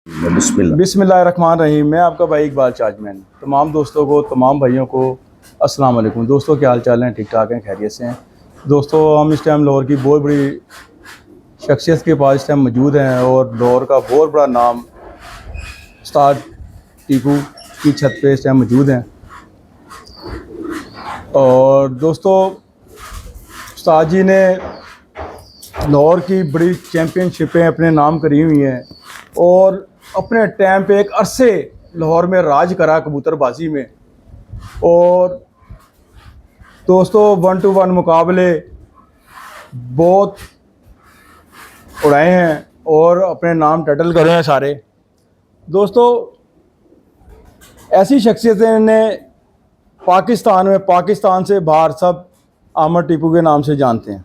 बिस्मिल्लाहिर्रहमानिर्रहीम। मैं आपका भाई इकबाल चार्जमैन। तमाम दोस्तों को, तमाम भाइयों को अस्सलाम वालेकुम। दोस्तों क्या हाल चाल हैं? ठीक ठाक हैं, खैरियत से हैं? दोस्तों हम इस टाइम लाहौर की बहुत बड़ी शख्सियत के पास इस टाइम मौजूद हैं और लाहौर का बहुत बड़ा नाम उस्ताद टीपू की छत पे इस टाइम मौजूद हैं। और दोस्तों उस्ताद जी ने लाहौर की बड़ी चैम्पियनशिपें अपने नाम करी हुई हैं और अपने टाइम पे एक अरसे लाहौर में राज करा कबूतरबाजी में। और दोस्तों 1 to 1 मुकाबले बहुत उड़ाए हैं और अपने नाम टटल करे हैं सारे। दोस्तों ऐसी शख्सियतें ने पाकिस्तान से बाहर सब आमर टीपू के नाम से जानते हैं।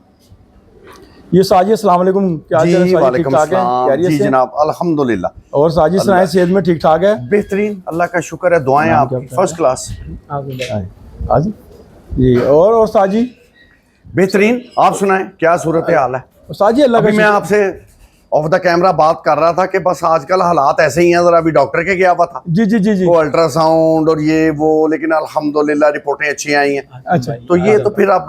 ये साजी अस्सलाम वालेकुम, क्या हाल है? ठीक ठाक है? जी जनाब, अल्हम्दुलिल्लाह। और साजी सुनाए, सेहत में ठीक ठाक है? बेहतरीन, अल्लाह का शुक्र है, दुआएं आपकी फर्स्ट क्लास। जी और साजी बेहतरीन, आप सुनाएं क्या सूरत हाल है? साजी अल्लाह का मैं आपसे ऑफ द कैमरा बात कर रहा था कि बस आजकल हालात ऐसे ही हैं। जरा अभी डॉक्टर के गया हुआ था, जी जी जी जी, वो अल्ट्रासाउंड और ये वो, लेकिन अल्हम्दुलिल्लाह रिपोर्टें अच्छी आई हैं। अच्छा, तो ये तो फिर आप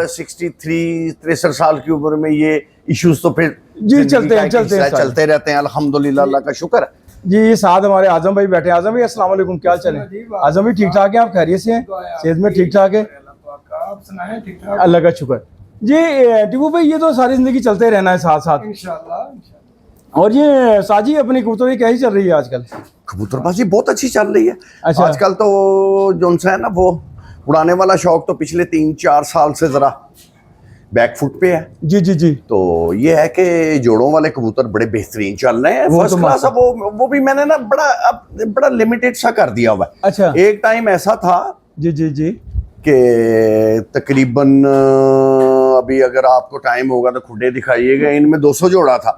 63 साल की उम्र में ये इश्यूज तो फिर जी चलते रहते हैं। अल्हम्दुलिल्लाह, अल्लाह का शुक्र है। जी साथ हमारे आजम भाई बैठे हैं। आजम भाई अस्सलाम वालेकुम, क्या चल है? आजम भाई ठीक ठाक है? आप खैरियत से हैं? सेहत में ठीक ठाक है? अल्लाह का शुक्र। जी टीपू भाई, ये तो सारी जिंदगी चलते रहना है साथ साथ इंशाल्लाह। और ये साजी अपनी कबूतरी कैसी चल रही है आजकल? कबूतरबाजी बहुत अच्छी चल रही है। अच्छा। आजकल तो जो है ना, वो उड़ाने वाला शौक तो पिछले 3-4 साल से जरा बैकफुट पे है। जी जी जी। तो ये है कि जोड़ों वाले कबूतर बड़े बेहतरीन चल रहे हैं, फर्स्ट क्लास। अब वो भी मैंने ना बड़ा लिमिटेड सा कर दिया हुआ है। अच्छा। एक टाइम ऐसा था जी जी जी कि तकरीबन अभी अगर आपको टाइम होगा तो खुडे दिखाइएगा, इनमें 200 जोड़ा था।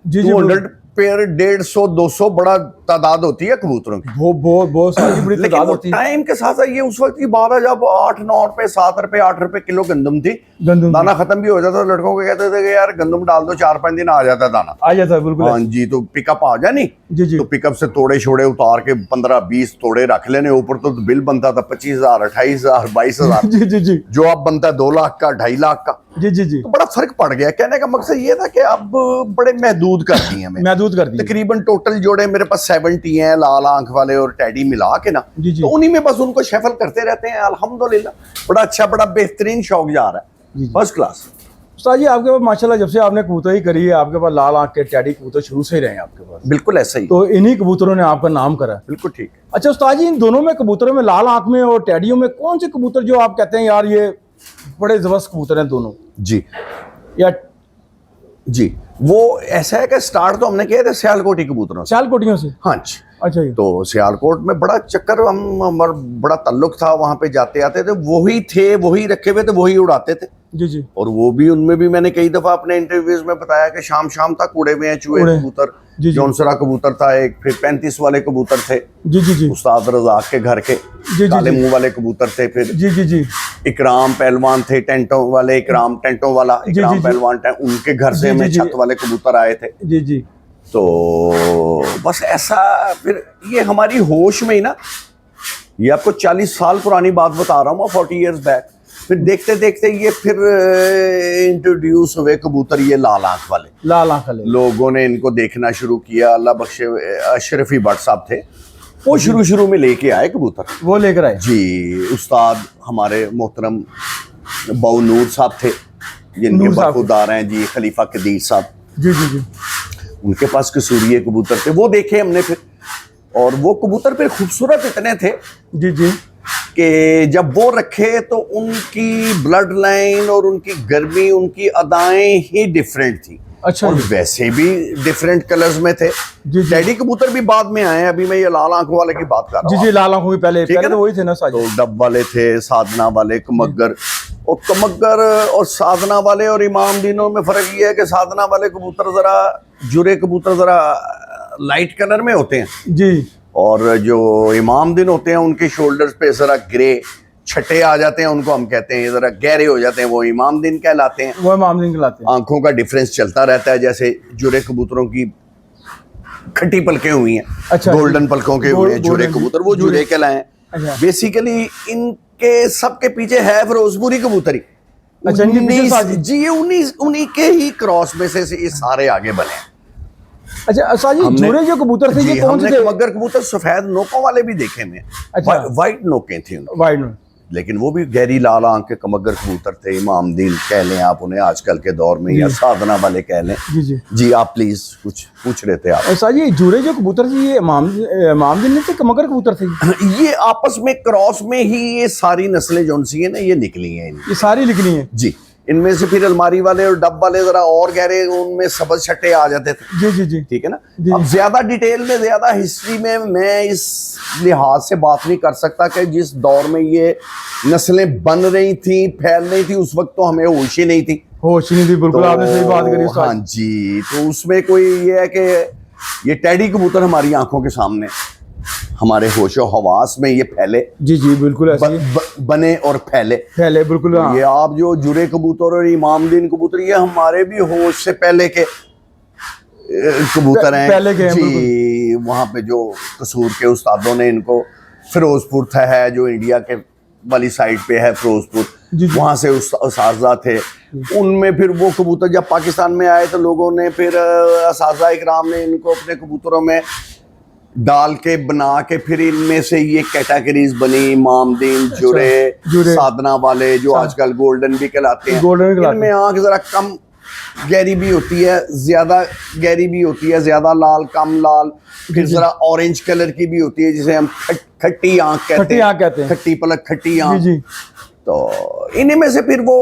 जी जी, 200 पेयर, 150-200 बड़ा तादाद होती है कबूतरों की, बहुत सारी बड़ी तादाद होती है। टाइम के साथ ये उस वक्त की बात है जब 8-9 रुपए, 7 रुपए, 8 रुपए किलो गंदम थी। दाना खत्म भी हो जाता तो लड़कों को कहते थे कि यार गंदम डाल दो, 4-5 दिन आ जाता दाना, आ जाता है बिल्कुल। हाँ जी, तो पिकअप आ जाए नहीं जी जी, तो पिकअप से तोड़े छोड़े उतार के 15-20 तोड़े रख लेने। ऊपर तो बिल बनता था 25,000, 28,000, 22,000। जी जी जी, जो अब बनता है 2 लाख का, 2.5 लाख का। जी जी जी, तो बड़ा फर्क पड़ गया। कहने का मकसद ये था कि अब बड़े महदूद कर दिए हमें, महदूद कर दिए। तकरीबन टोटल जोड़े मेरे पास 70 हैं, लाल आंख वाले और टैडी मिला के ना। जी जी, तो उन्हीं में बस उनको शफल करते रहते हैं। अल्हम्दुलिल्लाह, बड़ा अच्छा, बड़ा बेहतरीन शौक जा रहा है, फर्स्ट क्लास। उस्ताद जी आपके पास माशाल्लाह जब से आपने कबूतरी करी है, आपके पास लाल आंख के टैडी कबूतर शुरू से ही रहे हैं आपके पास? बिल्कुल ऐसा ही, तो इन्हीं कबूतरों ने आपका नाम करा? बिल्कुल ठीक। अच्छा उस्ताद जी, इन दोनों में, कबूतरों में, लाल आंख में और टैडियों में, कौन से कबूतर जो आप कहते हैं यार ये बड़े जबरदस्त कबूतर हैं दोनों? जी या जी, वो ऐसा है कि स्टार्ट तो हमने किया था सियालकोटी कबूतरों से। सियालकोटियों से? हाँ जी। अच्छा जी। तो सियालकोट में बड़ा चक्कर, हमारा बड़ा ताल्लुक था, वहां पे जाते आते थे, वही थे, वही रखे हुए थे, वही उड़ाते थे। जी जी। और वो भी, उनमें भी मैंने कई दफा अपने इंटरव्यूज में बताया कि शाम शाम तक उड़े हुए हैं चूहे कबूतर। जौनसरा कबूतर था एक, फिर 35 वाले कबूतर थे। जी जी जी, उस्ताद रज़ाक के घर के काले मुंह वाले कबूतर थे। फिर जी जी जी, इकराम पहलवान थे, टेंटों वाले, इकराम टेंटों वाला, इकराम पहलवान, उनके घर से हमें छत वाले कबूतर आए थे। जी जी। तो बस ऐसा, फिर ये हमारी होश में ही ना, ये आपको 40 साल पुरानी बात बता रहा हूँ, 40 इयर्स बैक। फिर देखते देखते ये फिर इंट्रोड्यूस हुए कबूतर, ये लाल आंख वाले। लाल आंख वाले लोगों ने इनको देखना शुरू किया। अल्लाह बख्शे अशरफी भट्ट साहब थे, वो शुरू में लेके आए कबूतर, वो लेकर आए जी। उस्ताद हमारे मोहतरम बाऊ नूर साहब थे, जिनके बरखुरदार हैं जी, खलीफा कदीर साहब। जी जी जी, उनके पास कसूरिये कबूतर थे, वो देखे हमने फिर। और वो कबूतर फिर खूबसूरत इतने थे जी जी कि जब वो रखे तो उनकी ब्लड लाइन और उनकी गर्मी, उनकी अदाएं ही डिफरेंट थी। अच्छा। और वैसे भी डिफरेंट कलर्स में थे। टैडी कबूतर भी बाद में आए हैं, अभी मैं ये लाल आंखों वाले की बात कर रहा हूँ। जी जी, लाल आंखों की पहले तो वही थे ना साजिद। तो डब वाले थे, साधना वाले, कमग्गर। और कमग्गर और साधना वाले और इमाम दिनों में फर्क ये है कि साधना वाले कबूतर जरा, जुरे कबूतर जरा लाइट कलर में होते हैं जी। और जो इमाम दिन होते हैं उनके शोल्डर्स पे जरा ग्रे छठे आ जाते हैं, उनको हम कहते हैं जरा गहरे हो जाते हैं, वो इमाम दिन कहलाते हैं। वो इमाम दिन कहलाते हैं। आंखों का डिफरेंस चलता रहता है, जैसे जुरे कबूतरों की खट्टी पलकें हुई हैं, अच्छा, गोल्डन पलकों के हुए हैं जुरे कबूतर, वो जुरे कहलाए अच्छा। हैं। बेसिकली इनके सबके पीछे है फिरोजपुरी कबूतरी। अच्छा, इनके पीछे साजी। जी, उन्हीं के ही क्रॉस में से ये सारे आगे बने हैं। अच्छा साजी, जुरे जो कबूतर थे ये कौन से थे? मगर कबूतर सफेद नोकों वाले भी देखे हैं। अच्छा। व्हाइट नोकें थी उनकी। वाइड, लेकिन वो भी गहरी लाल आंख के कमगर कबूतर थे। इमामदीन कह लें आप उन्हें आजकल के दौर में, या साधना वाले कह लें। जी। जी आप प्लीज कुछ पूछ रहे थे आप। ऐसा जी, जुरे जो कबूतर थे ये मामदीन नहीं थे, कमगर कबूतर थे? ये आपस में क्रॉस में ही ये सारी नस्लें जो सी है ना ये निकली हैं। ये सारी निकली हैं जी। इनमें से फिर अलमारी वाले और डब वाले जरा और गहरे, उनमें सब्ज छट्टे आ जाते थे। जी। ठीक है ना। अब ज्यादा डिटेल में, ज्यादा हिस्ट्री में मैं इस लिहाज से बात नहीं कर सकता कि जिस दौर में ये नस्लें बन रही थी, फैल रही थी, उस वक्त तो हमें होश ही नहीं थी। होश ही नहीं थी, बिल्कुल आपने सही बात करी। हाँ जी। तो उसमें कोई ये है कि ये टैडी कबूतर हमारी आंखों के सामने, हमारे होशो हवास में ये फैले। जी बिल्कुल ऐसे बने और फैले बिल्कुल। हाँ। ये आप जो जुरे कबूतर और इमामदीन कबूतर, ये हमारे भी होश से पहले के कबूतर हैं। पहले के जी। वहाँ पे जो कसूर के उस्तादों ने इनको, फिरोजपुर था है जो इंडिया के वाली साइड पे है फिरोजपुर, वहाँ से उस्ताद थे। उनमें फिर वो कबूतर जब पाकिस्तान में आए तो लोगों ने फिर असातिज़ा इकराम ने इनको अपने कबूतरों में डाल के बना के फिर इनमें से ये कैटेगरीज बनी। इमामदीन, जुरे, साधना वाले जो आजकल गोल्डन भी कहलाते हैं। इनमें आंख जरा कम गहरी भी होती है, ज्यादा गहरी भी होती है, ज्यादा लाल, कम लाल, फिर जरा ऑरेंज कलर की भी होती है, जिसे हम खट्टी आंख कहते हैं। खट्टी पलक, खट्टी आंख। तो इन्हीं में से फिर वो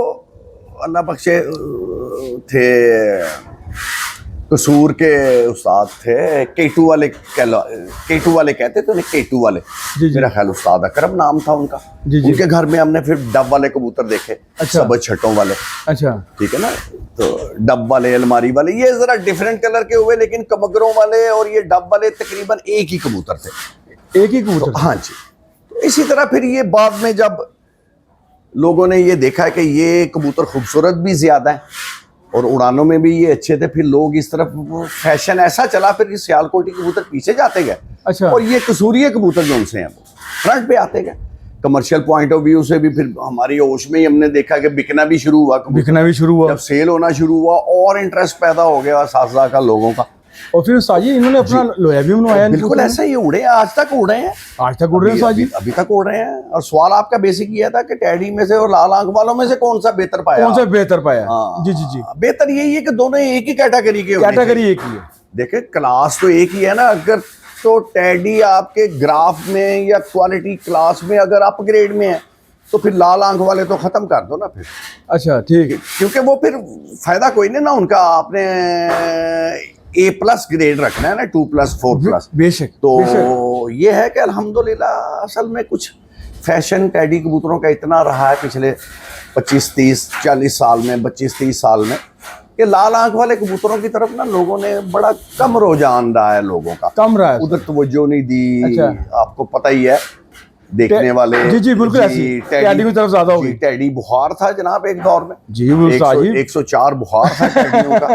अल्लाह बख्शे थे, कसूर के उस्ताद थे, केटू वाले कहते थे उन्हें, केटू वाले। मेरा ख्याल उस्ताद अकरम नाम था उनका। उनके घर में हमने फिर डब वाले कबूतर देखे। अच्छा। सब छठों वाले। अच्छा। ठीक है ना। तो डब वाले, अलमारी वाले, ये जरा डिफरेंट कलर के हुए, लेकिन कमगरों वाले और ये डब वाले तकरीबन एक ही कबूतर थे। एक ही कबूतर? तो हाँ जी। तो इसी तरह फिर ये बाद में जब लोगों ने ये देखा कि ये कबूतर खूबसूरत भी ज्यादा है और उड़ानों में भी ये अच्छे थे, फिर लोग इस तरफ फैशन ऐसा चला, फिर सियालकोटी कबूतर पीछे जाते गए। अच्छा। और ये कसूरिया कबूतर जो उनसे हैं वो फ्रंट पे आते गए। कमर्शियल पॉइंट ऑफ व्यू से भी फिर हमारी होश में ही हमने देखा कि बिकना भी शुरू हुआ। जब सेल होना शुरू हुआ और इंटरेस्ट पैदा हो गया साजा का, लोगों का। और फिर साजी इन्होंने अपना लोया भी बनवाया। बिल्कुल ऐसा ही उड़े, आज तक उड़े हैं साजी, अभी तक उड़ रहे हैं। और सवाल आपका बेसिक ये था कि टैडी में से और लाल आंख वालों में से कौन सा बेहतर पाया? हाँ। जी। बेहतर यही है कि दोनों एक ही कैटेगरी एक ही है। देखे क्लास तो एक ही है ना। अगर तो टैडी आपके ग्राफ में या क्वालिटी क्लास में अगर अपग्रेड में है तो फिर लाल आंख वाले तो खत्म कर दो ना फिर। अच्छा ठीक है। क्योंकि वो फिर फायदा कोई नहीं ना उनका। आपने A+ ग्रेड रखना है ना, 2+, 4+। बेशक। तो ये है कि अल्हम्दुलिल्लाह असल में कुछ फैशन टैडी कबूतरों का इतना रहा है पिछले 25, 30, 40 साल में, 25, 30 साल में, कि लाल आंख वाले कबूतरों की तरफ ना लोगों ने बड़ा कम रुझान रहा है, लोगों का कम रहा है, उधर तवज्जो नहीं दी। अच्छा। आपको पता ही है देखने वाले। जी बिल्कुल ऐसी टैडी की तरफ ज्यादा होगी। टैडी बुखार था जनाब एक दौर में। जी 104 बुखार था टैडियों का।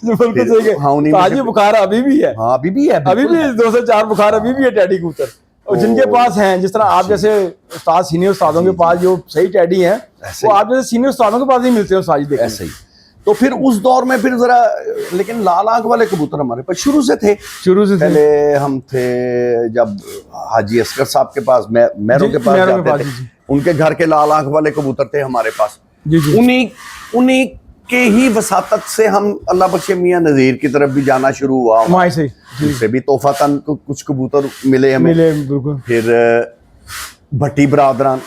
बिल्कुल सही है। ताजी बुखार अभी भी है। हाँ अभी भी है, अभी भी 204 बुखार अभी भी है टैडी कबूतर। और जिनके पास हैं, जिस तरह आप जैसे उस्ताद, सीनियर उस्तादों के पास जो सही टैडी हैं, वो आप जैसे सीनियर उस्तादों के पास ही मिलते हैं साजी देखने। ऐसे ही। तो फिर उस दौर में फिर जरा, लेकिन लाल आंख वाले कबूतर हमारे पास शुरू से थे। पहले हम थे जब हाजी असगर साहब के पास, मैरों के पास जाते थे, उनके घर के लाल आंख वाले कबूतर थे हमारे पास। उन्हीं के ही वसातत से हम अल्लाह बख्शे मियां नज़ीर की तरफ भी जाना शुरू हुआ। वहाँ से उनसे भी तोहफातन कुछ कबूतर मिले हमें। बिल्कुल। फिर भट्टी बरादरान,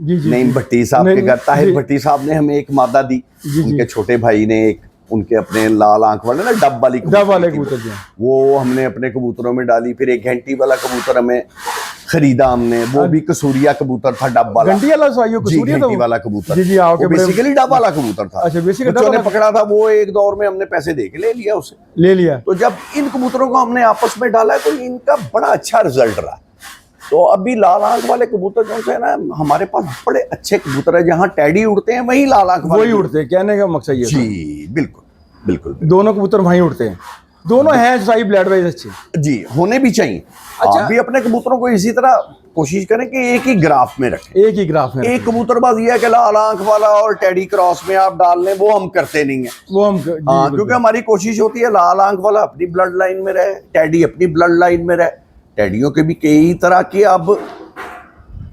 नहीं भट्टी साहब के घर, ताहिर भट्टी साहब ने हमें एक मादा दी। उनके छोटे भाई ने एक, उनके अपने लाल आंख वाले ना डब वाले कबूतर, वो हमने अपने कबूतरों में डाली। फिर एक घंटी वाला कबूतर हमें खरीदा हमने, वो भी कसूरिया कबूतर था, डब वाला। घंटी वाला कबूतर बेसिकली डब वाला कबूतर था। बच्चों ने पकड़ा था वो, एक दौर में हमने पैसे दे के ले लिया। तो जब इन कबूतरों को हमने आपस में डाला तो इनका बड़ा अच्छा रिजल्ट रहा। तो अभी लाल आंख वाले कबूतर जो है ना, हमारे पास बड़े अच्छे कबूतर है। जहाँ टैडी उड़ते हैं वही लाल आंख वाले उड़ते हैं। कहने का मकसद ये। जी बिल्कुल। दोनों कबूतर वहीं उड़ते हैं। दोनों हैं सारी ब्लड वाइज अच्छे जी, होने भी चाहिए। अच्छा। आप भी अपने कबूतरों को इसी तरह कोशिश करें कि एक ही ग्राफ में रखें। एक ही ग्राफ में एक कबूतरबाज ये है कि लाल आंख वाला और टेडी क्रॉस में आप डाल लें, वो हम करते नहीं है। वो हम हाँ, क्योंकि हमारी कोशिश होती है लाल आंख वाला अपनी ब्लड लाइन में रहे, टेडी अपनी ब्लड लाइन में रहे। टेडियों के भी कई तरह के अब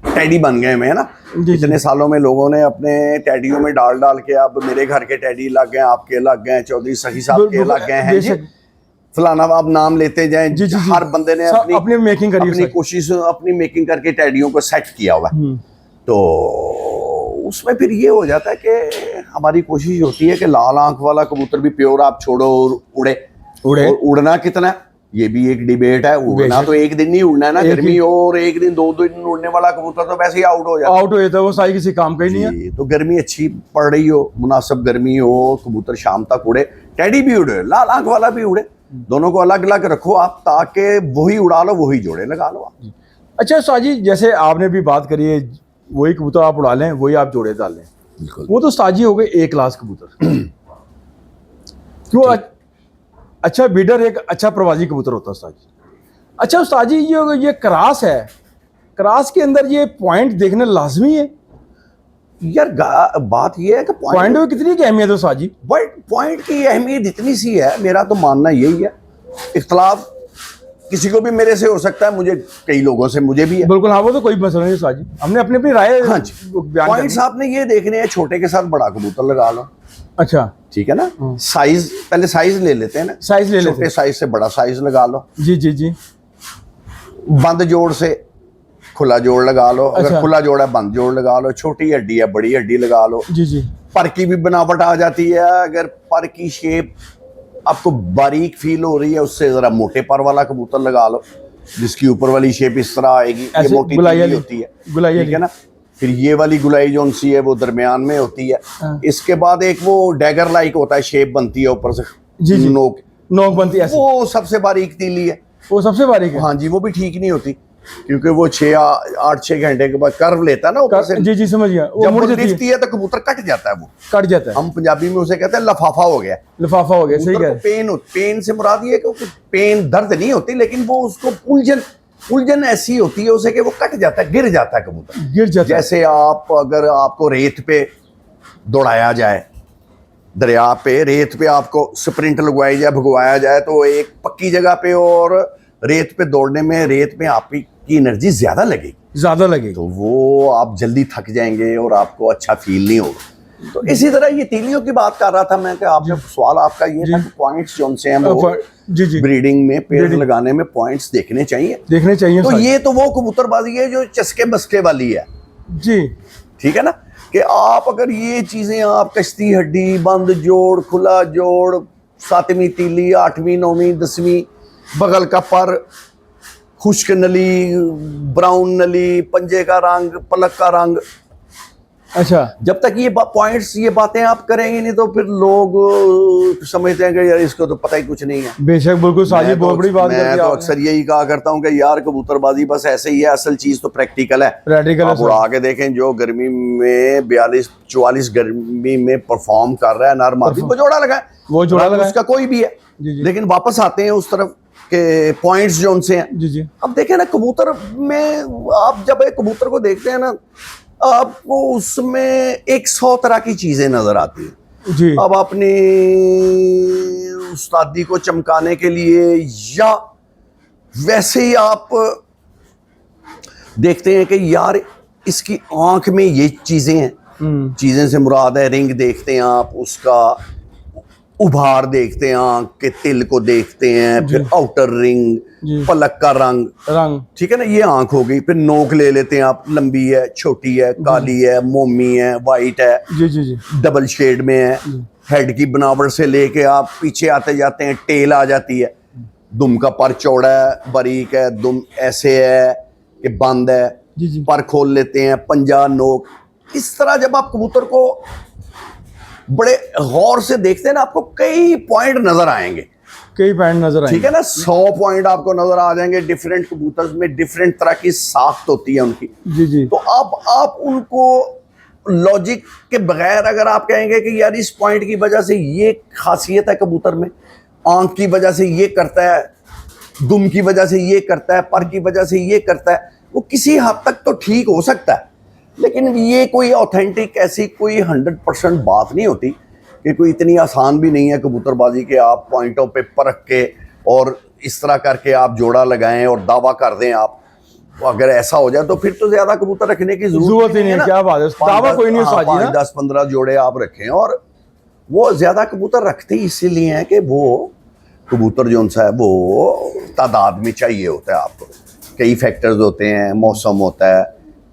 टेडी बन गए हैं ना। इतने सालों में लोगों ने अपने टेडियों में डाल डाल के, अब मेरे घर के टेडी लग गए, आपके लग गए, चौधरी सही साहब के लग गए हैं जी, फलाना आप नाम लेते जाएं। जी, हर बंदे ने अपनी मेकिंग करी, अपनी कोशिश अपनी मेकिंग करके टेडियों को सेट किया हुआ है। तो उसमें फिर ये हो जाता है कि हमारी कोशिश होती है कि लाल आंख वाला कबूतर भी प्योर आप छोड़ो और उड़े। और उड़ना कितना, ये भी एक डिबेट है। उड़ना तो एक दिन नहीं उड़ना है ना, गर्मी और एक दिन 2 दिन उड़ने वाला कबूतर तो वैसे ही आउट हो जाता है, वो सारी किसी काम का ही नहीं है। तो गर्मी अच्छी पड़ रही हो, मुनासिब गर्मी हो, कबूतर शाम तक उड़े, टेडी भी उड़े, लाल आंख वाला भी उड़े, दोनों को अलग अलग रखो आप, ताकि वही उड़ा लो, वही जोड़े लगा लो आप। अच्छा उस्ताद जी, जैसे आपने भी बात करी है, वही कबूतर आप उड़ा लें, वही आप जोड़े डाल लें, वो तो उस्ताद जी हो गए एक क्लास कबूतर। क्यों अच्छा बीडर एक अच्छा प्रवासी कबूतर होता है उस्ताद जी। अच्छा उस्ताद जी, ये क्रास है, क्रास के अंदर ये पॉइंट देखना लाजमी है यार। बात ये है कि पॉइंट में कितनी की अहमियत है उस्ताद जी? पॉइंट की अहमियत इतनी सी है, मेरा तो मानना यही है। इख्तलाफ किसी को भी मेरे से हो सकता है, मुझे कई लोगों से मुझे भी है। बिल्कुल हाँ, वो तो कोई मसला नहीं उस्ताद जी, हमने अपनी अपनी राय। हाँ जी, पॉइंट्स आपने ये देखने हैं, छोटे के साथ बड़ा कबूतर लगा लो। अच्छा ठीक है ना। साइज पहले साइज ले लेते हैं ना, साइज ले लेते हैं, छोटे साइज से बड़ा साइज लगा लो। जी जी जी। बंद जोड़ से खुला जोड़ लगा लो। अच्छा। अगर खुला जोड़ है बंद जोड़ लगा लो, छोटी हड्डी है बड़ी हड्डी लगा लो। जी जी। पर की भी बनावट आ जाती है, अगर पर की शेप आपको बारीक फील हो रही है, उससे जरा मोटे पर वाला कबूतर लगा लो, जिसकी ऊपर वाली शेप इस तरह आएगी, ये मोटी होती है, ठीक है ना। फिर ये वाली गुलाई जो सी है वो दरमियान में होती है। इसके बाद एक वो डैगर लाइक होता है, शेप बनती है ऊपर से, जी जी, नोक बनती है, वो सबसे बारीक तीली है, वो सबसे बारीक है। हाँ जी, वो भी ठीक नहीं होती, क्योंकि वो 8-6 घंटे के बाद कर्व लेता है ना ऊपर से। जी जी समझ गया। जब वो दिखती है तो कबूतर कट जाता है, वो कट जाता है। हम पंजाबी में उसे कहते हैं लफाफा हो गया, लफाफा हो गया। सही है। पेन से मुराद ये कि पेन दर्द नहीं होती, लेकिन वो उसको उलझन ऐसी होती है उसे कि वो कट जाता है, गिर जाता है कबूतर, गिर जाता है। जैसे अगर आपको रेत पे दौड़ाया जाए, दरिया पे रेत पे आपको स्प्रिंट लगवाई जाए, भगवाया जाए, तो एक पक्की जगह पे और रेत पे दौड़ने में रेत में आपकी एनर्जी ज्यादा लगेगी, तो वो आप जल्दी थक जाएंगे और आपको अच्छा फील नहीं होगा। तो इसी तरह ये तीलियों की बात कर रहा था मैं, कि आपने सवाल आपका ये था कि पॉइंट्स जो से हैं वो जी जी ब्रीडिंग में पेड़ लगाने में पॉइंट्स देखने चाहिए। तो ये तो वो कबूतरबाजी है जो चस्के बस्के वाली है जी, ठीक है ना, कि आप अगर ये चीजें आप कश्ती हड्डी, बंद जोड़, खुला जोड़, 7वीं तीली, 8वीं 9वीं 10वीं, बगल का पर, खुश्क नली, ब्राउन नली, पंजे का रंग, पलक का रंग, अच्छा, जब तक ये पॉइंट्स ये बातें आप करेंगे नहीं तो फिर लोग समझते हैं कि यार इसको तो पता ही कुछ नहीं है। बेशक बिल्कुल साजी, बहुत बड़ी बात मैं तो अक्सर यही कहा करता हूँ कि यार कबूतरबाजी बस ऐसे ही है, असल चीज तो प्रैक्टिकल है। आप उड़ा के देखें, जो गर्मी में 42-44 गर्मी में परफॉर्म कर रहा है नॉर्मली, वो जोड़ा लगा है, वो जोड़ा लगा उसका कोई भी है। लेकिन वापस आते हैं उस तरफ के पॉइंट्स जो उनसे हैं। जी जी। अब देखें ना, कबूतर में आप जब एक कबूतर को देखते हैं ना, आपको उसमें 100 तरह की चीजें नजर आती हैं जी। अब अपनी उस्तादी को चमकाने के लिए या वैसे ही आप देखते हैं कि यार इसकी आंख में ये चीजें हैं, चीजें से मुराद है रिंग देखते हैं आप, उसका उभार देखते हैं, आंख के तिल को देखते हैं, फिर आउटर रिंग, पलक का रंग, ठीक है ना, ये आंख हो गई। फिर नोक ले लेते हैं आप, लंबी है, छोटी है, काली है, मोमी है, वाइट है, जी जी जी, डबल शेड में है। हेड की बनावट से लेके आप पीछे आते जाते हैं, टेल आ जाती है, दुम का पर चौड़ा है, बारीक है, दुम ऐसे है कि बंद है, पर खोल लेते हैं, पंजा, नोक। इस तरह जब आप कबूतर को बड़े गौर से देखते हैं ना, आपको कई पॉइंट नजर आएंगे, ठीक है ना, 100 पॉइंट आपको नजर आ जाएंगे। डिफरेंट कबूतर में डिफरेंट तरह की साख्त होती है उनकी, जी जी। तो आप उनको लॉजिक के बगैर अगर आप कहेंगे कि यार इस पॉइंट की वजह से ये खासियत है कबूतर में, आंख की वजह से ये करता है, दुम की वजह से ये करता है, पर की वजह से ये करता है, वो किसी हद तक तो ठीक हो सकता है, लेकिन ये कोई ऑथेंटिक ऐसी कोई 100% बात नहीं होती कि कोई इतनी आसान भी नहीं है कबूतरबाजी के आप पॉइंटों पे परख के और इस तरह करके आप जोड़ा लगाएं और दावा कर दें आप। अगर ऐसा हो जाए तो फिर तो ज्यादा कबूतर रखने की जरूरत ही नहीं है। क्या बात है, दावा कोई नहीं, 5-10-15 जोड़े आप रखें। और वो ज्यादा कबूतर रखते ही इसीलिए हैं कि वो कबूतर जो सा है वो तादाद में चाहिए होता है आपको। कई फैक्टर्स होते हैं, मौसम होता है,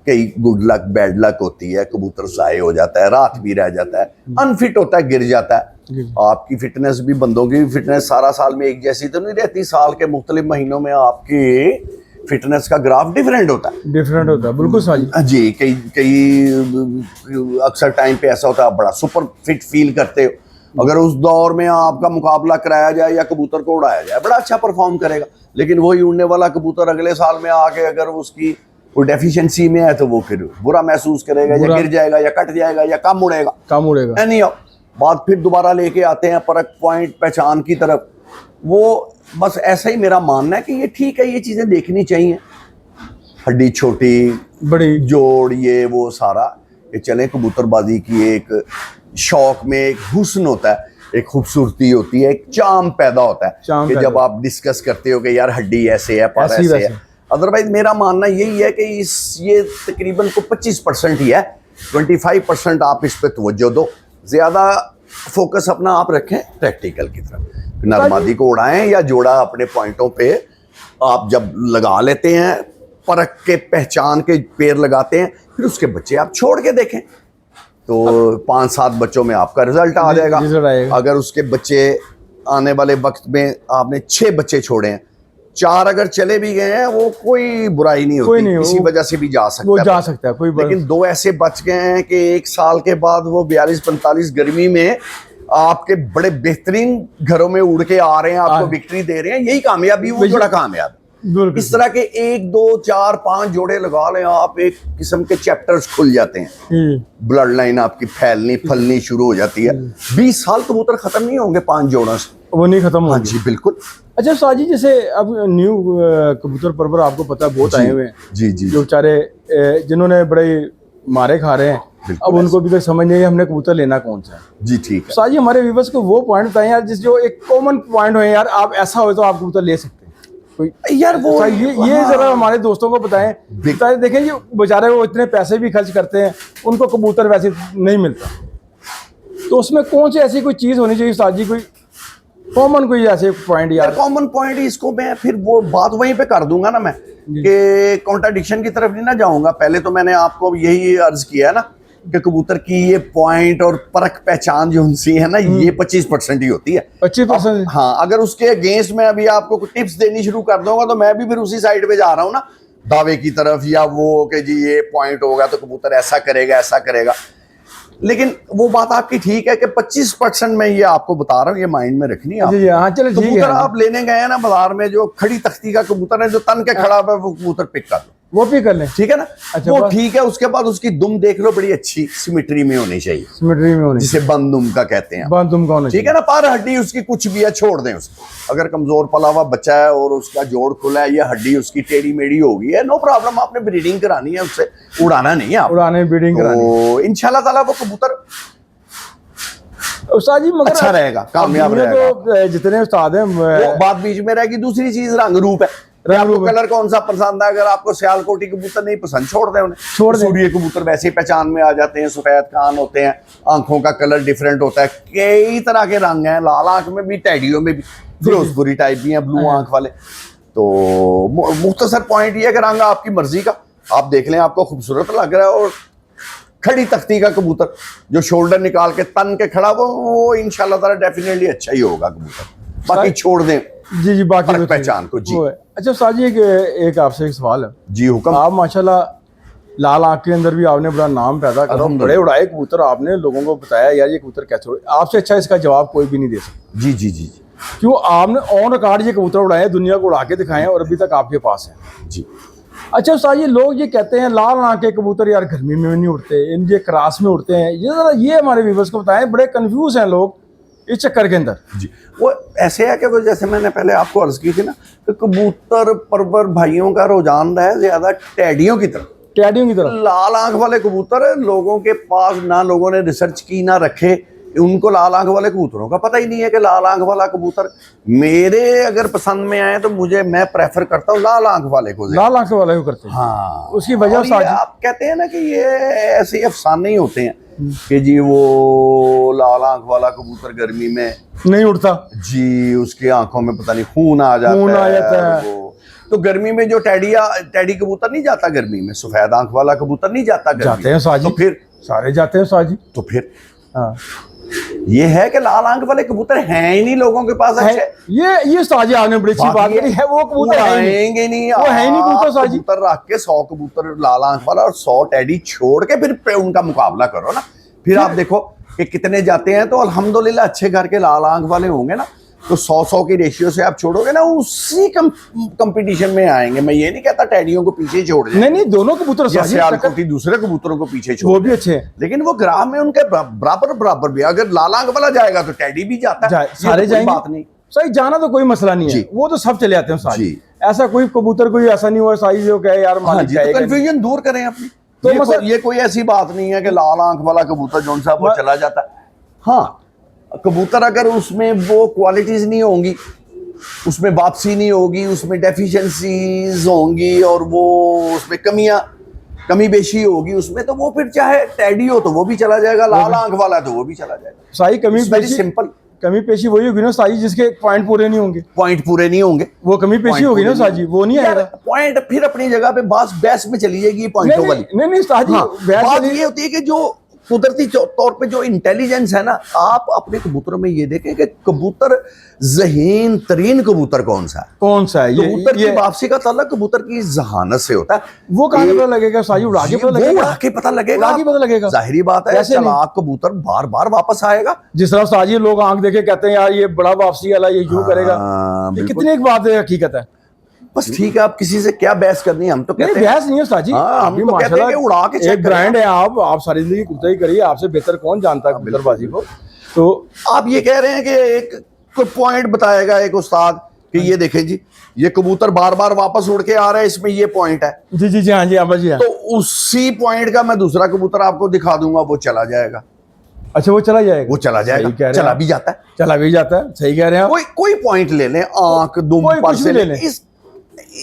कई गुड लक बैड लक होती है, कबूतर ज़ाये हो जाता है, रात भी रह जाता है, अनफिट होता है, गिर जाता है। आपकी फिटनेस भी, बंदों की फिटनेस सारा साल में एक जैसी तो नहीं रहती, साल के मुख्तलिफ महीनों में आपकी फिटनेस का ग्राफ डिफरेंट होता है, बिल्कुल सही जी। कई अक्सर टाइम पे ऐसा होता है आप बड़ा सुपर फिट फील करते हो, अगर उस दौर में आपका मुकाबला कराया जाए या कबूतर को उड़ाया जाए बड़ा अच्छा परफॉर्म करेगा, लेकिन वही उड़ने वाला कबूतर अगले साल में आके अगर उसकी वो डेफिशिएंसी में है तो वो फिर बुरा महसूस करेगा, या गिर जाएगा या कट जाएगा या कम उड़ेगा। नहीं बात फिर दोबारा लेके आते हैं परख पॉइंट पहचान की तरफ। वो बस ऐसा ही मेरा मानना है कि ये ठीक है, ये चीजें देखनी चाहिए, हड्डी छोटी बड़ी जोड़ ये वो सारा, ये चले कबूतरबाजी की एक शौक में एक हुस्न होता है, एक खूबसूरती होती है, एक चाम पैदा होता है कि जब आप डिस्कस करते हो कि यार हड्डी ऐसे है, पर ऐसे है। अदरवाइज मेरा मानना यही है कि ये तकरीबन को 25% ही है, 25% आप इस पे तवज्जो दो, ज्यादा फोकस अपना आप रखें प्रैक्टिकल की तरफ। नरमादी को उड़ाएं या जोड़ा अपने पॉइंटों पे आप जब लगा लेते हैं, परख के पहचान के पैर लगाते हैं, फिर उसके बच्चे आप छोड़ के देखें तो 5-7 बच्चों में आपका रिजल्ट आ जाएगा। अगर उसके बच्चे आने वाले वक्त में आपने 6 बच्चे छोड़े हैं, 4 अगर चले भी गए हैं, वो कोई बुराई नहीं होती, किसी वजह से भी जा सकता है, कोई लेकिन 2 ऐसे बच गए हैं कि 1 साल के बाद वो 42-45 गर्मी में आपके बड़े बेहतरीन घरों में उड़ के आ रहे हैं, आपको विक्ट्री दे रहे हैं, यही कामयाबी, वो बड़ा कामयाब। इस तरह के 1, 2, 4, 5 जोड़े लगा लें आप, एक किस्म के चैप्टर्स खुल जाते हैं, ब्लड लाइन आपकी फैलनी शुरू हो जाती है। 20 साल कबूतर खत्म नहीं होंगे 5 जोड़ों से, वो नहीं खत्म होंगे। हाँ जी बिल्कुल। अच्छा साजी, जैसे अब न्यू कबूतर परवर आपको पता है बहुत आए हुए हैं, जी जी, जो बेचारे जिन्होंने बड़े मारे खा रहे हैं, अब उनको भी तो समझ नहीं है हमने कबूतर लेना कौन सा है। जी ठीक है साजी, हमारे व्यूअर्स को वो पॉइंट बताएं यार, जिस जो एक कॉमन पॉइंट हो यार, आप ऐसा हो तो आप कबूतर ले सकते हैं कोई यार, वो ये जरा हमारे दोस्तों को बताएं। देखें ये बेचारे वो इतने पैसे भी खर्च करते हैं, उनको कबूतर वैसे नहीं मिलता, तो उसमें कौन सी ऐसी कोई चीज़ होनी चाहिए साजी, कोई कॉमन कोई ऐसे पॉइंट यार? कॉमन पॉइंट इसको मैं फिर वो बात वहीं पे कर दूंगा ना मैं, कि कॉन्ट्राडिक्शन की तरफ नहीं ना जाऊंगा। पहले तो मैंने आपको यही अर्ज किया ना कि कबूतर की ये पॉइंट और परख पहचान जो उनसी है ना, ये 25% ही होती है। 25%? हाँ, अगर उसके अगेंस्ट में अभी आपको कुछ टिप्स देनी शुरू कर दूंगा तो मैं भी फिर उसी साइड पे जा रहा हूँ ना, दावे की तरफ, या वो कि जी ये पॉइंट होगा तो कबूतर ऐसा करेगा। लेकिन वो बात आपकी ठीक है कि 25% में ये आपको बता रहा हूँ, ये माइंड में रखनी है। हाँ, चलो ठीक है। कबूतर आप लेने गए हैं ना बाजार में, जो खड़ी तख्ती का कबूतर है, जो तन के खड़ा हुआ है, वो कबूतर पिक कर लो, वो पिक कर लें, ठीक है ना? अच्छा, वो ठीक है। उसके बाद उसकी दुम देख लो, बड़ी अच्छी सिमेट्री में होनी चाहिए, सिमेट्री में होनी, जिसे बंद दुम का कहते हैं, बंद दुम का होना, ठीक है ना? पर हड्डी उसकी कुछ भी है, छोड़ दें उसको। अगर कमजोर पला हुआ बच्चा है और उसका जोड़ खुला है, या हड्डी उसकी टेढ़ी मेढ़ी हो गई है, नो प्रॉब्लम, आपने ब्रीडिंग करानी है, उससे उड़ाना नहीं है, उड़ाने ब्रीडिंग करानी है, इंशाल्लाह ताला वो कबूतर उस्ताद जी मगर अच्छा रहेगा, कामयाब रहेगा। तो जितने उस्ताद हैं, वो बात बीच में रहेगी। दूसरी चीज रंग रूप है, आपको कलर कौन सा पसंद है। अगर आपको सियालकोटी कबूतर नहीं पसंद, छोड़ दें उन्हें, छोड़ दें। सूर्य कबूतर वैसे ही पहचान में आ जाते हैं, सफेद कान होते हैं, आंखों का कलर डिफरेंट होता है, कई तरह के रंग हैं, लाल आंख में भी, टैडियों में भी, फिरोजपुरी टाइप भी हैं, ब्लू आंख वाले। तो मुख्तसर पॉइंट ये है कि रंग आपकी मर्जी का, आप देख लें, आपको खूबसूरत लग रहा है। और खड़ी तख्ती का कबूतर जो शोल्डर निकाल के तन के खड़ा, वो इंशाल्लाह ताला डेफिनेटली अच्छा ही होगा कबूतर। बाकी छोड़ दें जी बाकी पहचान को। जी अच्छा उस्ताद जी, एक आपसे एक सवाल है। जी हुक्म। आप माशाल्लाह लाल आंख के अंदर भी आपने बड़ा नाम पैदा करा, बड़े उड़ाए कबूतर, आपने लोगों को बताया यार ये कबूतर कैसे उड़े, आपसे अच्छा इसका जवाब कोई भी नहीं दे सकता। जी जी जी, क्यों? आपने ऑन रिकॉर्ड ये कबूतर उड़ाए, दुनिया को उड़ा के दिखाए और अभी तक आपके पास है। जी अच्छा उस्ताद, ये लोग ये कहते हैं लाल आंख के कबूतर यार गर्मी में नहीं उड़ते, इनके क्रास में उड़ते हैं, ये हमारे व्यूअर्स को बताएं, बड़े कंफ्यूज हैं लोग इस चक्कर के अंदर जी। वो ऐसे है कि वो जैसे मैंने पहले आपको अर्ज की थी ना कि कबूतर परवर भाइयों का रुझान है ज्यादा टैडियों की तरफ। टैडियों की तरफ लाल आंख वाले कबूतर लोगों के पास ना लोगों ने रिसर्च की ना रखे, उनको लाल आंख वाले कबूतरों का पता ही नहीं है कि लाल आंख वाला कबूतर मेरे अगर पसंद में आए तो मैं प्रेफर करता हूँ लाल आंख वाले को, लाल आंख वाले को करते हैं। हाँ, उसकी वजह से आप कहते हैं ना कि ये ऐसे अफसाने ही होते हैं कि जी वो लाल आंख वाला कबूतर गर्मी में नहीं उड़ता जी, उसकी आंखों में पता नहीं खून आ जाता है। तो गर्मी में जो टैडी कबूतर नहीं जाता गर्मी में, सफेद आंख वाला कबूतर नहीं जाता गर्मी जाते हैं साजी, तो फिर सारे जाते हैं साजी। तो फिर हाँ, ये है कि लाल आंख वाले कबूतर हैं ही नहीं लोगों के पास अच्छे। ये साजी आपने बड़ी अच्छी बात करी है, वो कबूतर आएंगे नहीं, वो है ही नहीं कबूतर साजी। कबूतर रख के 100 कबूतर लाल आंख वाला और 100 टैडी छोड़ के फिर उनका मुकाबला करो ना, फिर आप देखो कि कितने जाते हैं। तो अल्हम्दुलिल्लाह अच्छे घर के लाल आंख वाले होंगे ना, तो 100 की रेशियो से आप छोड़ोगे ना, उसी कंपटीशन में आएंगे। मैं ये नहीं कहता टैडियों को पीछे छोड़ दें, नहीं दोनों कबूतर सियालकोटी दूसरे कबूतरों को पीछे छोड़, वो भी अच्छे हैं, लेकिन वो ग्राह में उनके बराबर भी। अगर लाल आंख वाला जाएगा तो टैडी भी जाता है, सारे जाएंगे, बात नहीं। सही जाना तो कोई मसला नहीं है, वो तो सब चले आते हैं साजी। ऐसा कोई कबूतर कोई ऐसा नहीं हुआ साजी जो कहे यार कंफ्यूजन दूर करें अपनी। तो ये कोई ऐसी बात नहीं है कि लाल आंख वाला कबूतर जौन सा वो चला जाता है। हाँ, कबूतर अगर उसमें वो क्वालिटीज नहीं होंगी, उसमें वापसी नहीं होगी, उसमें डेफिशिएंसीज होंगी और वो उसमें कमी बेशी होगी उसमें, तो वो फिर चाहे टैडी हो तो वो भी चला जाएगा, लाल आंख वाला तो वो भी चला जाएगा। साई कमी बेशी, सिंपल कमी पेशी वही होगी ना साजी जिसके पॉइंट पूरे नहीं होंगे, वो कमी पेशी होगी ना साजी, वो नहीं आएगा पॉइंट। फिर अपनी जगह पे बहस में चली जाएगी पॉइंटों वाली। नहीं साजी, बात ये होती है कि जो कुदरती तौर पे जो इंटेलिजेंस है ना, आप अपने कबूतरों में ये देखें कि कबूतर ज़हीन तरीन कबूतर कौन सा है कबूतर की वापसी का ताल्लुक कबूतर की जहानत से होता है। वो कहाँ पता लगेगा साजी, उड़ा के पता लगेगा, जाहिरी बात है। चालाक कबूतर बार बार वापस आएगा। जिस तरह साजी लोग आंख देखे कहते हैं यार ये बड़ा वापसी वाला ये यूं करेगा, कितनी एक बात है, हकीकत है। बस ठीक है, आप किसी से क्या बहस करनी है, हम तो कहते हैं बहस नहीं है साजी, हम तो कहते हैं कि उड़ा के एक ब्रांड है, आप सारी जिंदगी कुत्ता ही करिए, आपसे बेहतर कौन जानता है कबूतरबाजी को। तो आप ये कह रहे हैं कि एक कोई पॉइंट बताएगा एक उस्ताद कि ये देखें जी ये कबूतर बार बार वापस उड़ के आ रहा है, इसमें ये पॉइंट है। जी हाँ जी हाँ जी, तो उसी पॉइंट का मैं दूसरा कबूतर आपको दिखा दूंगा, वो चला जाएगा। अच्छा, वो चला जाएगा, चला भी जाता है, सही कह रहे हैं। कोई पॉइंट ले लें, आंख दुम पर से ले लें।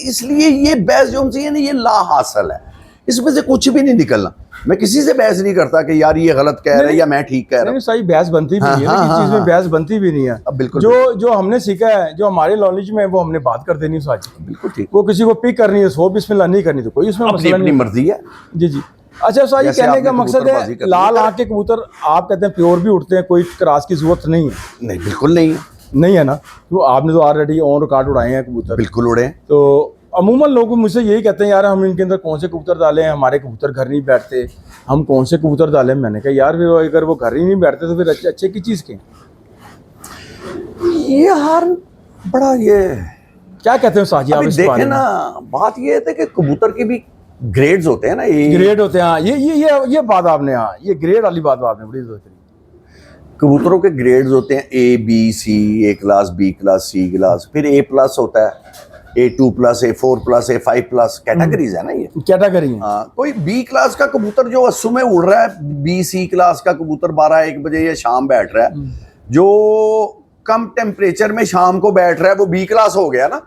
इसलिए ये बहस जो है ना, ये ला हासिल है, इसमें से कुछ भी नहीं निकलना। मैं किसी से बहस नहीं करता कि यार ये गलत कह रहा है या मैं ठीक कह रहा हूँ। सही बहस बनती भी नहीं है, चीज में बहस बनती भी नहीं है। बिल्कुल, जो हमने सीखा है, जो हमारे नॉलेज में है, वो हमने बात कर देनी साजी। बिल्कुल ठीक। वो किसी को पिक करनी है, सो बिस्मिल्लाह नहीं करनी, तो कोई उसमें मसला नहीं, मर्जी है। जी। अच्छा साजी, कहने का मकसद है लाल आंख के कबूतर आप कहते हैं प्योर भी उड़ते हैं, कोई क्रॉस की जरूरत नहीं है? नहीं, बिल्कुल नहीं है ना, तो आपने तो ऑलरेडी ऑन रिकॉर्ड उड़ाए हैं कबूतर। बिल्कुल उड़े। तो अमूमन लोग मुझसे यही कहते हैं यार हम इनके अंदर कौन से कबूतर डालें, हमारे कबूतर घर नहीं बैठते, हम कौन से कबूतर डालें। मैंने कहा यार फिर अगर वो घर ही नहीं बैठते तो फिर अच्छे की चीज़ के ये हार बड़ा ये क्या कहते हैं साजी, आप देखें ना, बात ये है कि कबूतर के भी ग्रेड्स होते हैं ना, ग्रेड होते हैं। हाँ, ये बात आपने, हाँ ये ग्रेड वाली बात आपने बड़ी जरूरत है। कबूतरों के ग्रेड्स होते हैं A-B-C, A class, B class, C class, फिर A+ होता है, A2+, A4+, A5+, कैटेगरीज है ना, ये कैटेगरी है। हाँ, कोई B क्लास का कबूतर जो अस्सू में उड़ रहा है, B-C क्लास का कबूतर 12-1 बजे या शाम बैठ रहा है, जो कम टेम्परेचर में शाम को बैठ रहा है, वो B क्लास हो गया ना।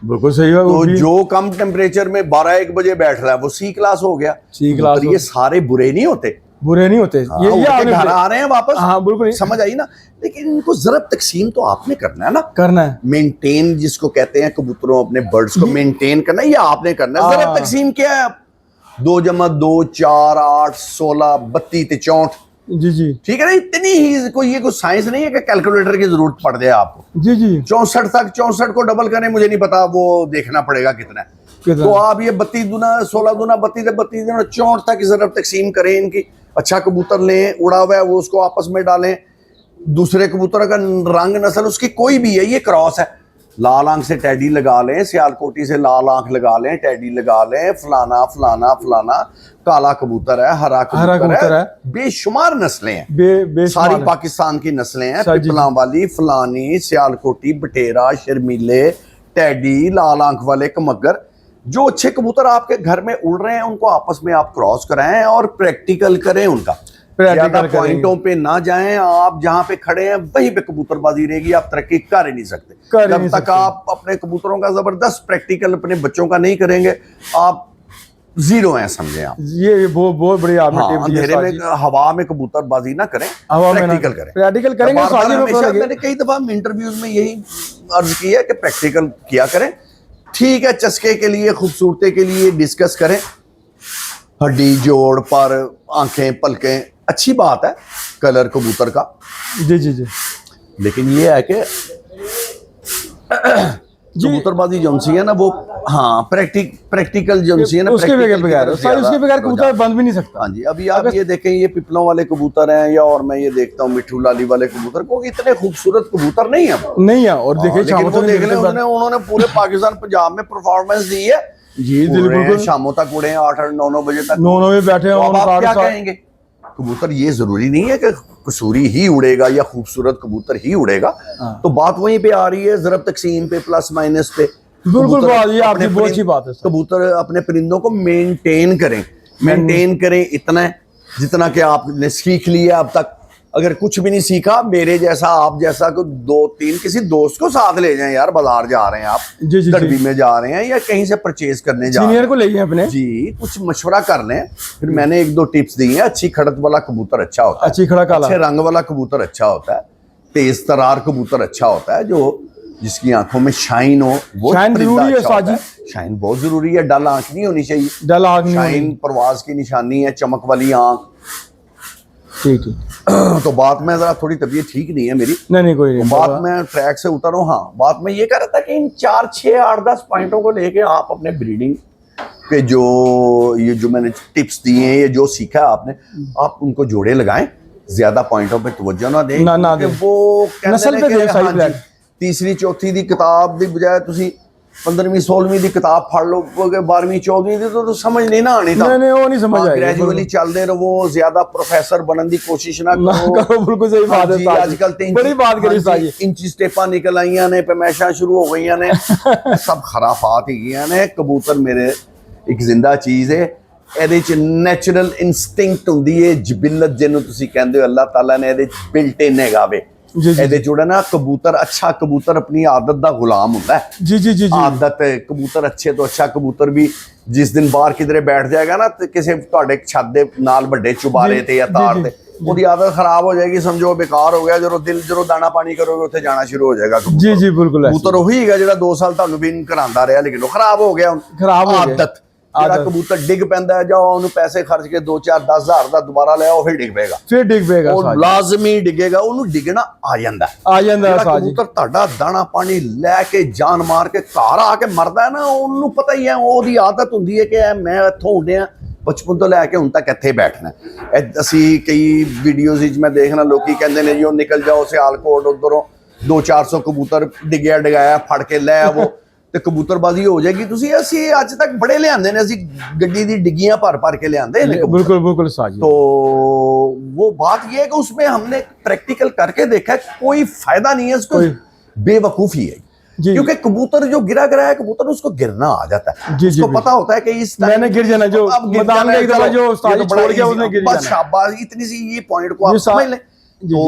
बिल्कुल सही है। तो जो कम टेम्परेचर में 12-1 बजे बैठ रहा है वो C क्लास हो गया। C class. ये सारे बुरे नहीं होते, ये घर आ रहे हैं वापस। हाँ बिल्कुल, समझ आई ना, लेकिन इनको ज़रब तकसीम तो आपने करना है ना, करना है, मेंटेन जिसको कहते हैं कबूतरों, अपने बर्ड्स को मेंटेन करना, ये आपने करना है। ज़रब तकसीम क्या है? 2 + 2 4 8 16 32 ते 64। जी ठीक है ना, इतनी ही कोई साइंस नहीं है कि कैलकुलेटर की जरूरत पड़ जाए आपको। जी 64 तक, 64 को डबल करें, मुझे नहीं पता, वो देखना पड़ेगा कितना है। तो आप ये 32 दूना 16 दूना 32 32 दूना 64 तक ज़रब तकसीम करें इनकी। अच्छा कबूतर लें, उड़ा हुआ है, वो उसको आपस में डालें। दूसरे कबूतर का रंग नस्ल उसकी कोई भी है, ये क्रॉस है, लाल आंख से टैडी लगा लें, सियालकोटी से लाल आंख लगा लें, टैडी लगा लें, फलाना फलाना फलाना, काला कबूतर है, हरा कबूतर है, बेशुमार नस्लें हैं, सारी पाकिस्तान की नस्लें हैं, पिपला वाली, फलानी, सियालकोटी, बटेरा, शर्मीले, टैडी, लाल आंख वाले कमगर। जो अच्छे कबूतर आपके घर में उड़ रहे हैं उनको आपस में आप क्रॉस कराएं और प्रैक्टिकल करें उनका, ज्यादा पॉइंटों पे ना जाएं। आप जहां पे खड़े हैं वहीं पे कबूतरबाजी रहेगी, आप तरक्की कर ही नहीं सकते जब तक आप अपने कबूतरों का जबरदस्त प्रैक्टिकल अपने बच्चों का नहीं करेंगे। आप जीरो हैं समझे आप। ये बहुत बड़ी आपने टिप दी है। अंधेरे में हवा में कबूतरबाजी ना करें, प्रैक्टिकल करें। प्रैक्टिकल करेंगे मैंने कई दफा इंटरव्यूज में यही अर्ज किया है कि प्रैक्टिकल किया करें। ठीक है, चस्के के लिए, खूबसूरती के लिए डिस्कस करें, हड्डी जोड़ पर आंखें पलकें अच्छी बात है, कलर कबूतर का। जी जी जी। लेकिन ये है कि कबूतरबाजी जोनसी है ना वो, हाँ प्रैक्टिकल जोनसी है ना, उसके बगैर कबूतर बंद भी नहीं सकता। हाँ जी। अभी आप ये देखें, ये पिपलों वाले कबूतर हैं, या और मैं ये देखता हूँ मिट्ठू लाली वाले कबूतर को, इतने खूबसूरत कबूतर नहीं है और देखिए उन्होंने पूरे पाकिस्तान पंजाब में परफॉर्मेंस दी है जी, बिल्कुल। शामों तक उड़े हैं, 8-9 बजे तक 9 बजे बैठे हैं। आप क्या कहेंगे? कबूतर ये जरूरी नहीं है कि कसूरी ही उड़ेगा या खूबसूरत कबूतर ही उड़ेगा। तो बात वहीं पे आ रही है, ज़रब तकसीम पे, प्लस माइनस पे। बिल्कुल, ये आपकी बहुत अच्छी बात है। कबूतर अपने परिंदों को मेंटेन करें इतना जितना कि आपने सीख लिया अब तक। अगर कुछ भी नहीं सीखा, मेरे जैसा आप जैसा को 2-3 किसी दोस्त को साथ ले जाएं यार, बाजार जा रहे हैं आप, दरबी में जा रहे हैं या कहीं से परचेज करने जा रहे हैं, को ले जाएं अपने जी, कुछ मशवरा कर लें। फिर मैंने 1-2 टिप्स दी हैं। अच्छी खड़त वाला कबूतर अच्छा होता है, अच्छी खड़ा काला, अच्छे रंग वाला कबूतर अच्छा होता है, तेज तरार कबूतर अच्छा होता है, जो जिसकी आंखों में शाइन हो, वो शाइन जरूरी है साजी। शाइन बहुत जरूरी है, डल आंख नहीं होनी चाहिए। डल आंख नहीं, शाइन परवाज की निशानी है, चमक वाली आंख। ठीक है। तो बात में जरा थोड़ी तबीयत ठीक नहीं है मेरी, नहीं कोई नहीं, बात मैं ट्रैक से उतर हूँ। हाँ, बात मैं ये कह रहा था कि इन 4, 6, 8, 10 पॉइंटों को लेके आप अपने ब्रीडिंग के जो मैंने टिप्स दिए हैं, ये जो सीखा है आपने, आप उनको जोड़े लगाएं, ज्यादा पॉइंटों पे तवज्जो ना दें, ना दें। वो नस्ल पे दें, सही प्लान। तीसरी चौथी दी किताब दी बजाय तुसी 15वीं 16वीं दी किताब पढ़ लो, 12वीं 14वीं दी तो समझ नहीं ना आनी था। नहीं वो नहीं समझ आएगी। ग्रेजुअली चलते रहो, ज्यादा प्रोफेसर बनने की कोशिश ना करो। बिल्कुल सही बात है। आजकल बड़ी बात करी, इंची स्टेपा निकल आईया ने, पैमाइशा शुरू हो गई ने, सब खराफात ही ने। कबूतर मेरे एक जिंदा चीज है, ਇਹਦੇ ਚ ਨੈਚੁਰਲ ਇਨਸਟਿੰਕਟ ਹੁੰਦੀ ਹੈ, ਜਿਬਿਲਤ ਜਿਹਨੂੰ ਤੁਸੀਂ ਕਹਿੰਦੇ ਹੋ, ਅੱਲਾਹ ਤਾਲਾ ਨੇ ਇਹਦੇ ਚ ਬਿਲਟ ਇਨ ਹੈਗਾ ਵੇ। ਇਹਦੇ ਜੁੜਾ ਨਾ ਕਬੂਤਰ, ਅੱਛਾ ਕਬੂਤਰ ਆਪਣੀ ਆਦਤ ਦਾ ਗੁਲਾਮ ਹੁੰਦਾ ਹੈ। ਜੀ ਆਦਤ, ਕਬੂਤਰ ਅੱਛੇ ਤੋਂ ਅੱਛਾ ਕਬੂਤਰ ਵੀ ਜਿਸ ਦਿਨ ਬਾਹਰ ਕਿਧਰੇ ਬੈਠ ਜਾਏਗਾ ਨਾ ਤੇ ਕਿਸੇ ਤੁਹਾਡੇ ਛੱਤ ਦੇ ਨਾਲ ਵੱਡੇ ਚੁਬਾਰੇ ਤੇ ਜਾਂ ਤਾਰ ਤੇ, ਉਹਦੀ ਆਦਤ ਖਰਾਬ ਹੋ ਜਾਏਗੀ, ਸਮਝੋ ਬੇਕਾਰ ਹੋ ਗਿਆ। ਜਦੋਂ ਦਾਣਾ ਪਾਣੀ ਕਰੋਗੇ ਉੱਥੇ ਜਾਣਾ ਸ਼ੁਰੂ ਹੋ ਜਾਏਗਾ। ਜੀ ਬਿਲकुल। ਕਬੂਤਰ ਉਹੀ ਹੈਗਾ ਜਿਹੜਾ 2 ਸਾਲ ਤੁਹਾਨੂੰ ਵੀ ਕਰਾਉਂਦਾ ਰਿਹਾ, ਲੇਕਿਨ ਉਹ ਖਰਾਬ ਹੋ ਗਿਆ, ਆਦਤ। ਜਿਹੜਾ ਕਬੂਤਰ ਡਿੱਗ ਪੈਂਦਾ ਹੈ, ਜਾਓ ਉਹਨੂੰ ਪੈਸੇ ਖਰਚ ਕੇ 2-4-10 ਹਜ਼ਾਰ ਦਾ ਦੁਬਾਰਾ ਲੈ ਆਓ, ਫਿਰ ਡਿੱਗ ਪਏਗਾ। ਉਹ ਲਾਜ਼ਮੀ ਡਿੱਗੇਗਾ, ਉਹਨੂੰ ਡਿੱਗਣਾ ਆ ਜਾਂਦਾ। ਕਬੂਤਰ ਤੁਹਾਡਾ ਦਾਣਾ ਪਾਣੀ ਲੈ ਕੇ ਜਾਨ ਮਾਰ ਕੇ ਘਰ ਆ ਕੇ ਮਰਦਾ ਹੈ ਨਾ, ਉਹਨੂੰ ਪਤਾ ਹੀ ਹੈ, ਉਹਦੀ ਆਦਤ ਹੁੰਦੀ ਹੈ ਕਿ ਮੈਂ ਇੱਥੋਂ ਉੱਡਿਆ ਬਚਪਨ ਤੋਂ ਲੈ ਕੇ ਹੁਣ ਤੱਕ ਇੱਥੇ ਬੈਠਣਾ। ਅਸੀਂ ਕਈ ਵੀਡੀਓਜ਼ ਵਿੱਚ ਮੈਂ ਦੇਖਣਾ, ਲੋਕੀ ਕਹਿੰਦੇ ਨੇ ਜੀ ਉਹ ਨਿਕਲ ਜਾਓ ਸਿਆਲਕੋਟ, ਉਧਰੋਂ 200-400 ਕਬੂਤਰ ਡਿਗਾਇਆ ਫੜ ਕੇ ਲੈ ਆਵੋ ਤੇ ਕਬੂਤਰਬਾਜ਼ੀ ਹੋ ਜਾਏਗੀ। ਤੁਸੀਂ ਅਸੀਂ ਅੱਜ ਤੱਕ ਬੜੇ ਲਿਆਂਦੇ ਨੇ, ਅਸੀਂ ਗੱਡੀ ਦੀ ਡਿੱਗੀਆਂ ਭਰ ਕੇ ਲਿਆਂਦੇ ਨੇ। बिल्कुल साजी। तो वो बात ये है कि उसमें हमने प्रैक्टिकल करके देखा, कोई फायदा नहीं है, उसको बेवकूफी है। क्योंकि कबूतर जो गिरा है कबूतर, उसको गिरना आ जाता है, उसको पता होता है कि इस मैंने गिर जाना, जो मैदान में जो उस्ताद छोड़ गया उसने गिर जाना। शाबाश, इतनी सी ये पॉइंट को आप समझ लें। तो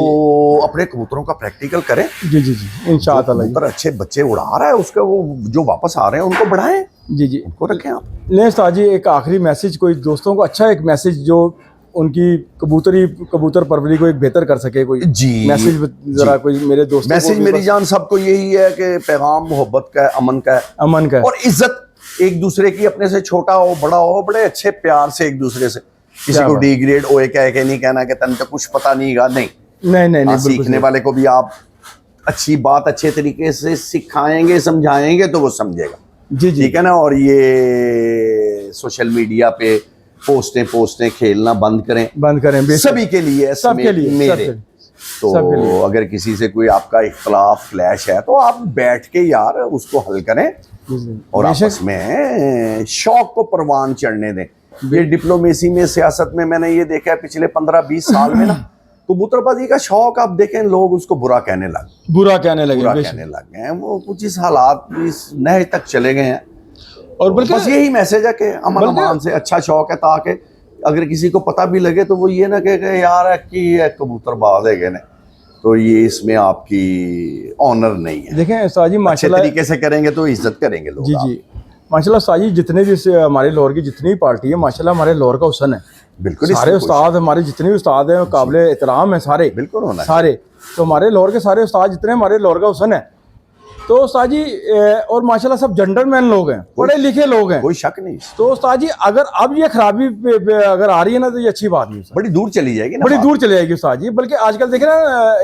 अपने कबूतरों का प्रैक्टिकल करें। जी इंशाअल्लाह। कबूतर अच्छे बच्चे उड़ा रहा है, उसके वो जो वापस आ रहे हैं उनको बढ़ाएं। जी उनको रखें आप। नहीं उस्ताद जी, एक आखिरी मैसेज कोई दोस्तों को, अच्छा एक मैसेज जो उनकी कबूतर परवरी को एक बेहतर कर सके, कोई मैसेज जरा कोई मेरे दोस्तों। मैसेज मेरी जान सबको यही है कि पैगाम मोहब्बत का है, अमन का है और इज्जत एक दूसरे की। अपने से छोटा हो बड़ा हो, बड़े अच्छे प्यार से एक दूसरे से, किसी को डिग्रेड ओए कह के नहीं कहना कि तन तो कुछ पता नहीं। नहीं सीखने वाले को भी आप अच्छी बात अच्छे तरीके से सिखाएंगे, समझाएंगे तो वो समझेगा। जी ठीक है ना। और ये सोशल मीडिया पे पोस्टें खेलना बंद करें। सभी के लिए, सबके लिए, सबके लिए। तो अगर किसी से कोई आपका इख्तलाफ क्लैश है तो आप बैठ के यार उसको हल करें और आपस में शौक को परवान चढ़ने दें। ये डिप्लोमेसी में, सियासत में मैंने ये देखा है पिछले 15-20 साल में ना, कबूतरबाजी का शौक आप देखें लोग उसको बुरा कहने लगे, बुरा कहने लगे हैं। वो कुछ इस हालात इस नहज तक चले गए हैं। और बस यही मैसेज है कि अमन अमान से अच्छा शौक है, ताकि अगर किसी को पता भी लगे तो वो ये ना कहे यार कि कबूतरबाज है ना, तो ये इसमें आपकी ऑनर नहीं है। देखें उस्ताद जी माशाल्लाह तरीके से करेंगे तो इज्जत करेंगे लोग। जी जी माशाल्लाह उस्ताद जी, जितने भी हमारे लाहौर की जितनी भी पार्टी है माशाल्लाह हमारे लाहौर का हुस्न है। बिल्कुल सारे उस्ताद हमारे जितने भी उस्ताद हैं काबिल एहतराम है सारे, बिल्कुल होना सारे। तो हमारे लाहौर के सारे उस्ताद जितने हमारे लाहौर का हुस्न है। तो उस्ताद जी और माशाल्लाह सब जेंटलमैन लोग हैं, पढ़े लिखे लोग हैं, कोई शक नहीं। तो उस्ताद जी अगर अब ये खराबी अगर आ रही है ना तो ये अच्छी बात नहीं, बड़ी दूर चली जाएगी ना, बड़ी दूर चली जाएगी उस्ताद जी। बल्कि आजकल देखे ना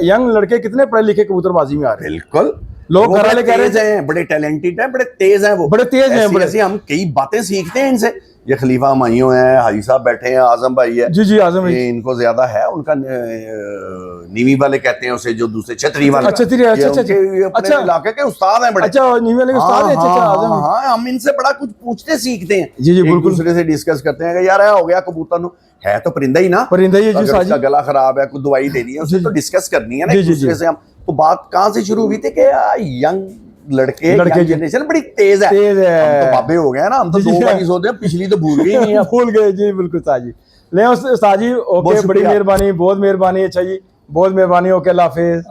यंग लड़के कितने पढ़े लिखे कबूतरबाजी में आ रहे हैं। बिल्कुल, लोग घर वाले कह रहे हैं बड़े टैलेंटेड हैं, बड़े तेज हैं, वो बड़े तेज हैं, बड़े हम कई बातें सीखते हैं इनसे। ये खलीफा माइयों हैं, हाजी साहब बैठे हैं, आजम भाई है। जी जी आजम भाई, इनको ज्यादा है उनका नीवी वाले कहते हैं उसे, जो दूसरे छतरी वाले, अच्छा इलाके के उस्ताद हैं बड़े। अच्छा नीवी वाले उस्ताद हैं। अच्छा आजम, हाँ हम इनसे बड़ा कुछ पूछते सीखते हैं। जी जी बिल्कुल, दूसरे से डिस्कस करते हैं कि यार हो गया कबूतर है तो परिंदा ही ना, परिंदा ही है जी। उसका गला खराब है, कुछ दवाई देनी है, उसे तो डिस्कस करनी है ना एक दूसरे से। हम तो बात कहाँ से शुरू हुई थी कि यंग लड़के जनरेशन बड़ी तेज है। हम तो बाबे हो गए ना, हम तो 2 बार ही सोते हैं, पिछली तो भूल गए नहीं, भूल गए जी। बिल्कुल उस्ताद जी, ले उस्ताद जी ओके, बड़ी मेहरबानी, बहुत मेहरबानी। अच्छा जी बहुत मेहरबानी, ओके अल्लाह हाफिज।